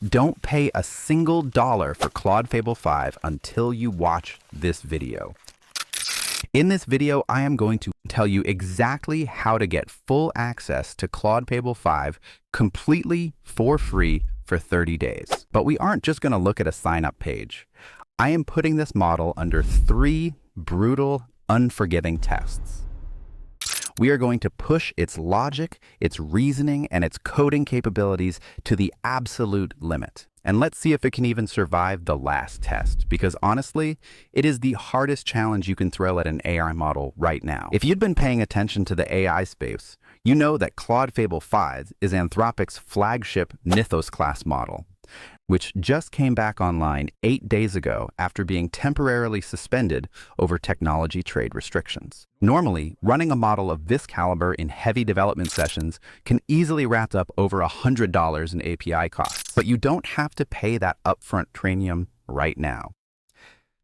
Don't pay a single dollar for Claude Fable 5 until you watch this video. In this video, I am going to tell you exactly how to get full access to Claude Fable 5 completely for free for 30 days. But we aren't just going to look at a sign-up page. I am putting this model under 3 brutal, unforgiving tests. We are going to push its logic, its reasoning, and its coding capabilities to the absolute limit. And let's see if it can even survive the last test, because honestly, it is the hardest challenge you can throw at an AI model right now. If you'd been paying attention to the AI space, you know that Claude Fable 5 is Anthropic's flagship Mythos-class model, which just came back online 8 days ago after being temporarily suspended over technology trade restrictions. Normally, running a model of this caliber in heavy development sessions can easily wrap up over $100 in API costs, but you don't have to pay that upfront premium right now.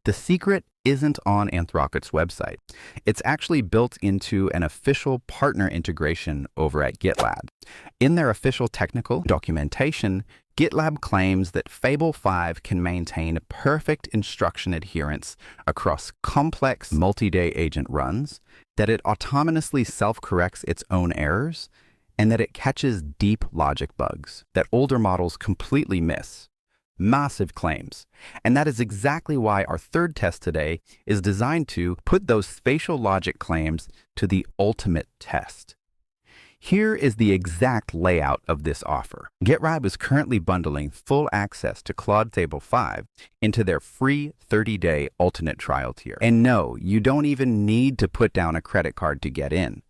The secret isn't on Anthropic's website. It's actually built into an official partner integration over at GitLab. In their official technical documentation, GitLab claims that Fable 5 can maintain perfect instruction adherence across complex multi-day agent runs, that it autonomously self-corrects its own errors, and that it catches deep logic bugs that older models completely miss. Massive claims. And that is exactly why our third test today is designed to put those spatial logic claims to the ultimate test. Here is the exact layout of this offer. GitLab is currently bundling full access to Claude Fable 5 into their free 30-day alternate trial tier. And no, you don't even need to put down a credit card to get in.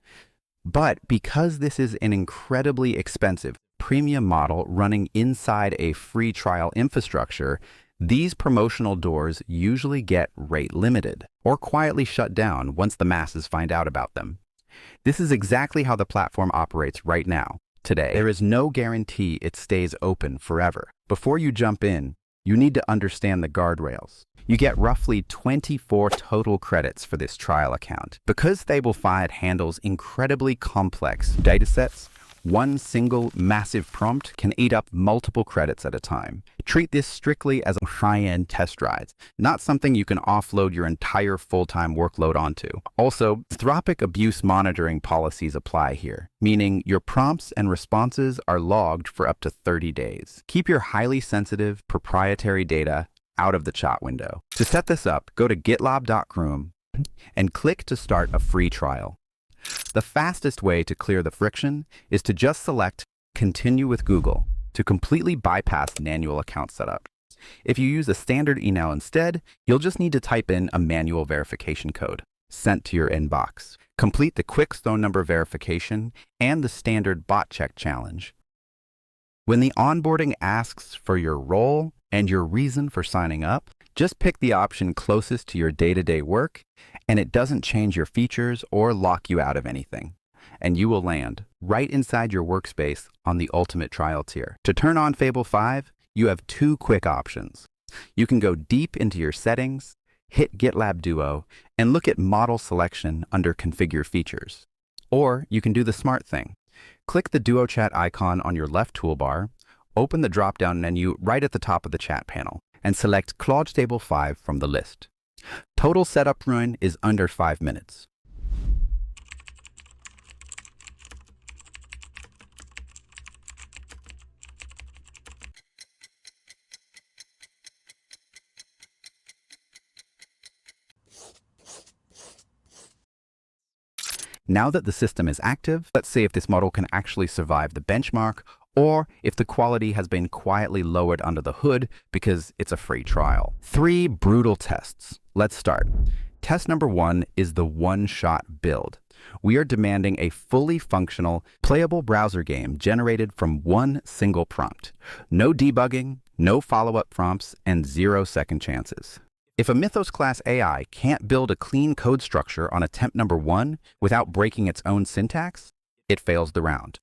But because this is an incredibly expensive premium model running inside a free trial infrastructure, these promotional doors usually get rate limited or quietly shut down once the masses find out about them. This is exactly how the platform operates right now, today. There is no guarantee it stays open forever. Before you jump in, you need to understand the guardrails. You get roughly 24 total credits for this trial account. Because Fable 5 handles incredibly complex datasets, one single massive prompt can eat up multiple credits at a time. Treat this strictly as a high-end test ride, not something you can offload your entire full-time workload onto. Also, Anthropic abuse monitoring policies apply here, meaning your prompts and responses are logged for up to 30 days. Keep your highly sensitive, proprietary data out of the chat window. To set this up, go to gitlab.com and click to start a free trial. The fastest way to clear the friction is to just select Continue with Google to completely bypass manual account setup. If you use a standard email instead, you'll just need to type in a manual verification code sent to your inbox. Complete the quick phone number verification and the standard bot check challenge. When the onboarding asks for your role and your reason for signing up, just pick the option closest to your day-to-day work, and it doesn't change your features or lock you out of anything. And you will land right inside your workspace on the ultimate trial tier. To turn on Fable 5, you have 2 quick options. You can go deep into your settings, hit GitLab Duo, and look at model selection under Configure Features. Or you can do the smart thing. Click the Duo chat icon on your left toolbar, open the drop-down menu right at the top of the chat panel, and select Claude Fable 5 from the list. Total setup run is under 5 minutes. Now that the system is active, let's see if this model can actually survive the benchmark, or if the quality has been quietly lowered under the hood because it's a free trial. 3 brutal tests. Let's start. Test number 1 is the one-shot build. We are demanding a fully functional, playable browser game generated from one single prompt. No debugging, no follow-up prompts, and 0 second chances. If a Mythos-class AI can't build a clean code structure on attempt number 1 without breaking its own syntax, it fails the round.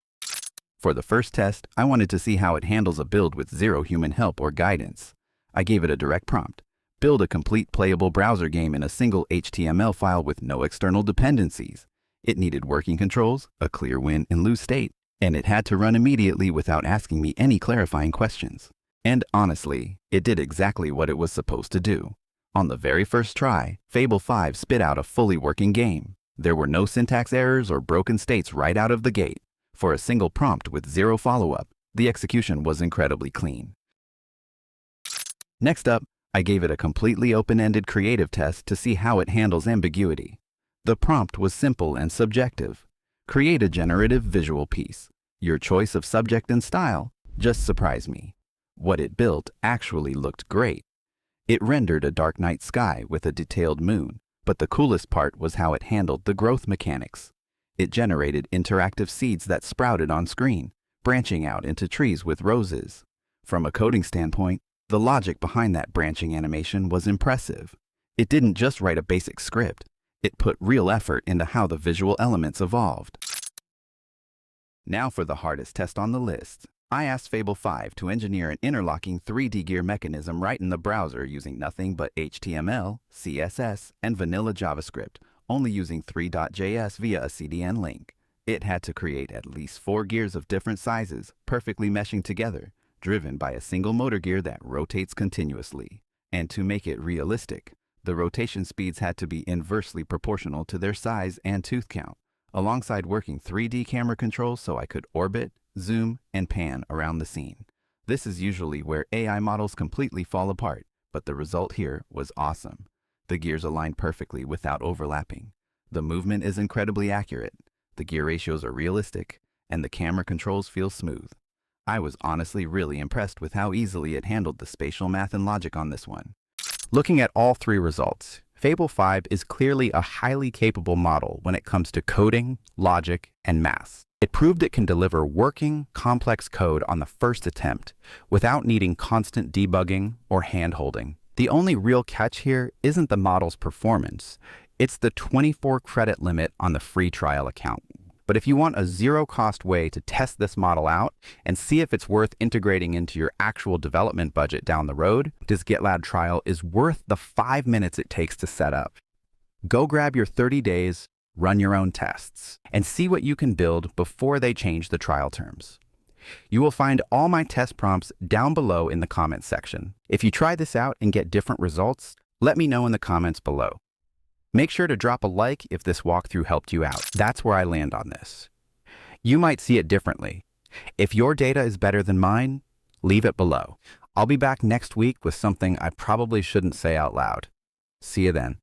For the first test, I wanted to see how it handles a build with 0 human help or guidance. I gave it a direct prompt. Build a complete playable browser game in a single HTML file with no external dependencies. It needed working controls, a clear win and lose state, and it had to run immediately without asking me any clarifying questions. And honestly, it did exactly what it was supposed to do. On the very first try, Fable 5 spit out a fully working game. There were no syntax errors or broken states right out of the gate. For a single prompt with zero follow-up, the execution was incredibly clean. Next up, I gave it a completely open-ended creative test to see how it handles ambiguity. The prompt was simple and subjective. Create a generative visual piece. Your choice of subject and style just surprised me. What it built actually looked great. It rendered a dark night sky with a detailed moon, but the coolest part was how it handled the growth mechanics. It generated interactive seeds that sprouted on screen, branching out into trees with roses. From a coding standpoint, the logic behind that branching animation was impressive. It didn't just write a basic script. It put real effort into how the visual elements evolved. Now for the hardest test on the list. I asked Fable 5 to engineer an interlocking 3D gear mechanism right in the browser using nothing but HTML, CSS, and vanilla JavaScript, only using 3.js via a CDN link. It had to create at least 4 gears of different sizes, perfectly meshing together, driven by a single motor gear that rotates continuously. And to make it realistic, the rotation speeds had to be inversely proportional to their size and tooth count, alongside working 3D camera controls so I could orbit, zoom, and pan around the scene. This is usually where AI models completely fall apart, but the result here was awesome. The gears aligned perfectly without overlapping. The movement is incredibly accurate, the gear ratios are realistic, and the camera controls feel smooth. I was honestly really impressed with how easily it handled the spatial math and logic on this one. Looking at all 3 results, Fable 5 is clearly a highly capable model when it comes to coding, logic, and math. It proved it can deliver working, complex code on the first attempt without needing constant debugging or hand-holding. The only real catch here isn't the model's performance. It's the 24 credit limit on the free trial account. But if you want a zero-cost way to test this model out and see if it's worth integrating into your actual development budget down the road, this GitLab trial is worth the 5 minutes it takes to set up. Go grab your 30 days, run your own tests, and see what you can build before they change the trial terms. You will find all my test prompts down below in the comments section. If you try this out and get different results, let me know in the comments below. Make sure to drop a like if this walkthrough helped you out. That's where I land on this. You might see it differently. If your data is better than mine, leave it below. I'll be back next week with something I probably shouldn't say out loud. See you then.